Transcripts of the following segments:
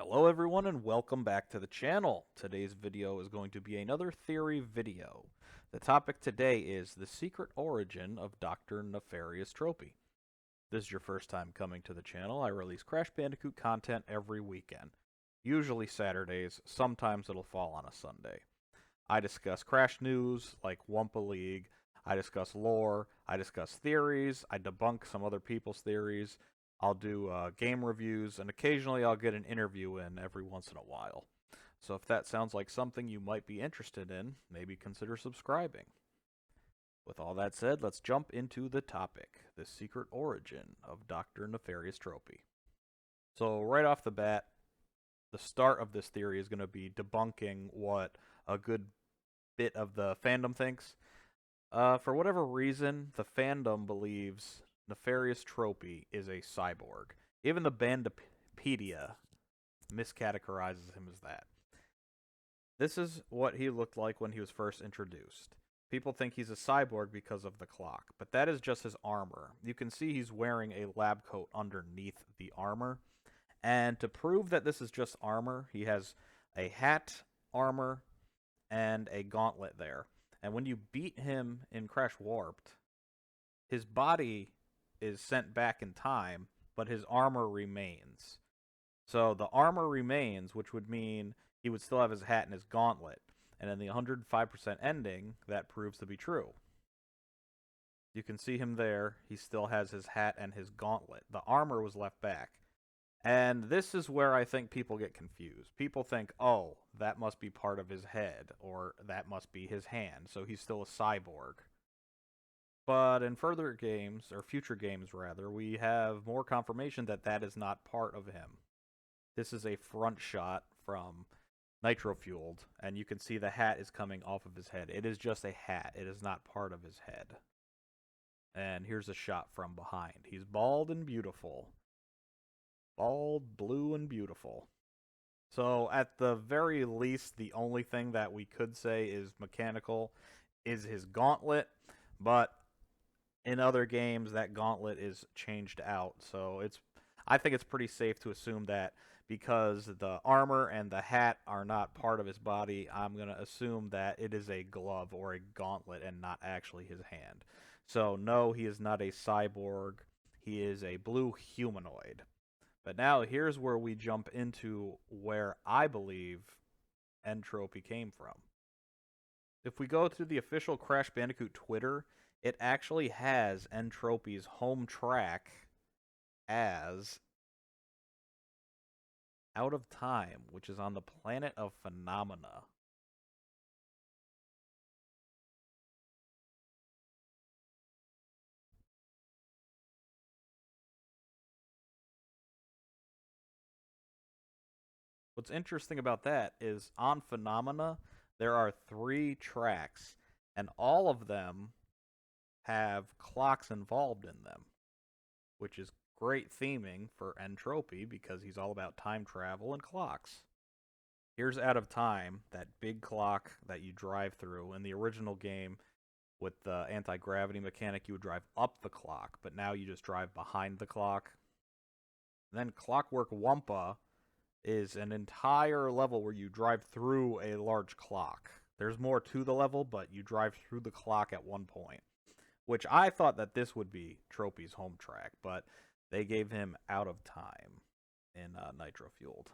Hello everyone and welcome back to the channel. Today's video is going to be another theory video. The topic today is the secret origin of Dr.Nefarious Tropy. If this is your first time coming to the channel, I release Crash Bandicoot content every weekend. Usually Saturdays, sometimes it'll fall on a Sunday. I discuss Crash news like Wumpa League, I discuss lore, I discuss theories, I debunk some other people's theories, I'll do game reviews, and occasionally I'll get an interview in every once in a while. So if that sounds like something you might be interested in, maybe consider subscribing. With all that said, let's jump into the topic, the secret origin of Dr.Nefarious Tropy. So right off the bat, the start of this theory is going to be debunking what a good bit of the fandom thinks. For whatever reason, the fandom believes Nefarious Tropy is a cyborg. Even the Bandipedia miscategorizes him as that. This is what he looked like when he was first introduced. People think he's a cyborg because of the clock, but that is just his armor. You can see he's wearing a lab coat underneath the armor. And to prove that this is just armor, he has a hat, armor, and a gauntlet there. And when you beat him in Crash Warped, his body is sent back in time, but his armor remains. So the armor remains, which would mean he would still have his hat and his gauntlet. And in the 105% ending, that proves to be true. You can see him there. He still has his hat and his gauntlet. The armor was left back. And this is where I think people get confused. People think, oh, that must be part of his head, or that must be his hand, so he's still a cyborg. But in further games, or future games rather, we have more confirmation that that is not part of him. This is a front shot from Nitro Fueled, and you can see the hat is coming off of his head. It is just a hat. It is not part of his head. And here's a shot from behind. He's bald and beautiful. Bald, blue, and beautiful. So at the very least, the only thing that we could say is mechanical is his gauntlet, but in other games that gauntlet is changed out. So I think it's pretty safe to assume that because the armor and the hat are not part of his body, I'm going to assume that it is a glove or a gauntlet and not actually his hand. So no, he is not a cyborg. He is a blue humanoid. But now here's where we jump into where I believe Entropy came from. If we go to the official Crash Bandicoot Twitter, it actually has Entropy's home track as Out of Time, which is on the planet of Phenomena. What's interesting about that is on Phenomena, there are 3 tracks, and all of them have clocks involved in them, which is great theming for Entropy because he's all about time travel and clocks. Here's Out of Time, that big clock that you drive through. In the original game, with the anti-gravity mechanic, you would drive up the clock, but now you just drive behind the clock. And then Clockwork Wumpa is an entire level where you drive through a large clock. There's more to the level, but you drive through the clock at one point, which I thought that this would be Tropy's home track, but they gave him Out of Time in Nitro Fueled.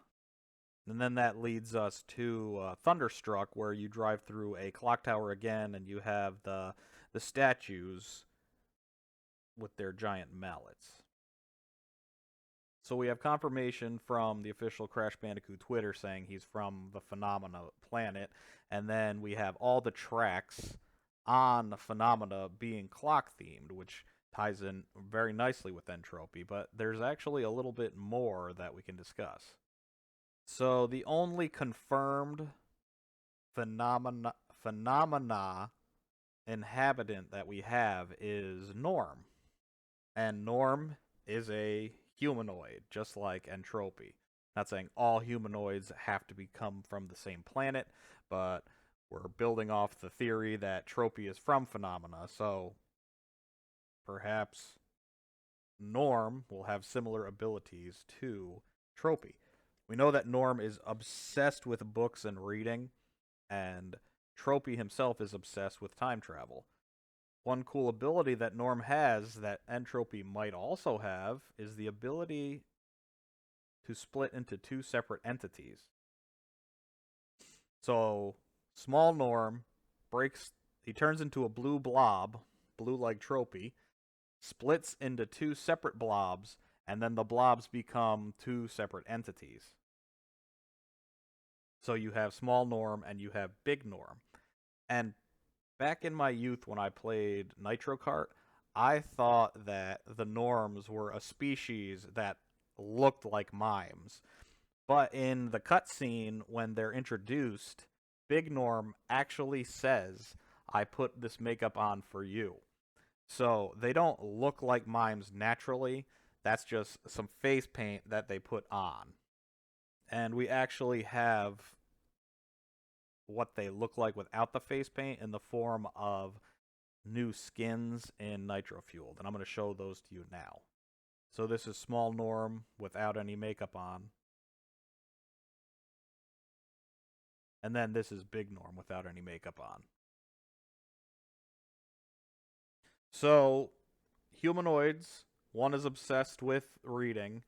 And then that leads us to Thunderstruck, where you drive through a clock tower again, and you have the statues with their giant mallets. So we have confirmation from the official Crash Bandicoot Twitter saying he's from the Phenomena planet, and then we have all the tracks on Phenomena being clock-themed, which ties in very nicely with Entropy, but there's actually a little bit more that we can discuss. So the only confirmed phenomena inhabitant that we have is Norm. And Norm is a humanoid, just like Entropy. Not saying all humanoids have to come from the same planet, but we're building off the theory that Tropy is from Phenomena, so perhaps Norm will have similar abilities to Tropy. We know that Norm is obsessed with books and reading, and Tropy himself is obsessed with time travel. One cool ability that Norm has that Entropy might also have is the ability to split into two separate entities. So, small Norm he turns into a blue blob, blue like Tropy, splits into two separate blobs, and then the blobs become two separate entities. So you have small Norm and you have big Norm. And back in my youth when I played Nitro Kart, I thought that the Norms were a species that looked like mimes. But in the cutscene, when they're introduced, Big Norm actually says, I put this makeup on for you. So they don't look like mimes naturally. That's just some face paint that they put on. And we actually have what they look like without the face paint in the form of new skins in Nitro Fueled. And I'm going to show those to you now. So this is Small Norm without any makeup on. And then this is Big Norm without any makeup on. So, humanoids, one is obsessed with reading,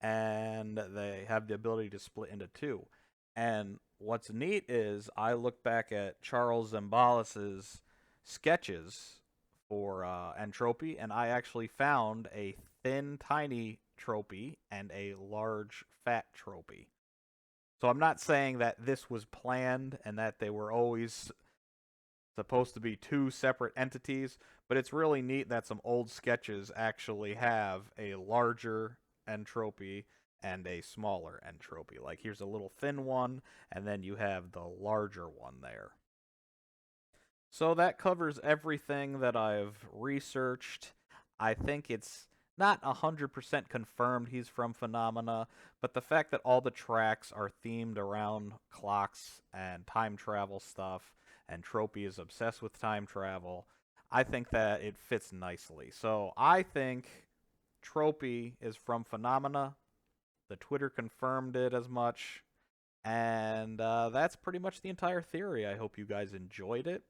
and they have the ability to split into two. And what's neat is I look back at Charles Zambalis's sketches for Entropy, and I actually found a thin, tiny Tropy and a large, fat Tropy. So I'm not saying that this was planned and that they were always supposed to be two separate entities, but it's really neat that some old sketches actually have a larger Entropy and a smaller Entropy. Like here's a little thin one, and then you have the larger one there. So that covers everything that I've researched. I think it's not 100% confirmed he's from Phenomena, but the fact that all the tracks are themed around clocks and time travel stuff, and Tropy is obsessed with time travel, I think that it fits nicely. So I think Tropy is from Phenomena. The Twitter confirmed it as much. And that's pretty much the entire theory. I hope you guys enjoyed it.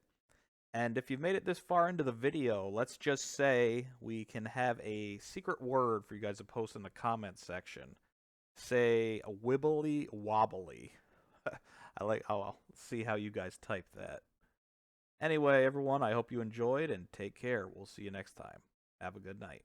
And if you've made it this far into the video, let's just say we can have a secret word for you guys to post in the comments section. Say a wibbly wobbly. I'll see how you guys type that. Anyway, everyone, I hope you enjoyed and take care. We'll see you next time. Have a good night.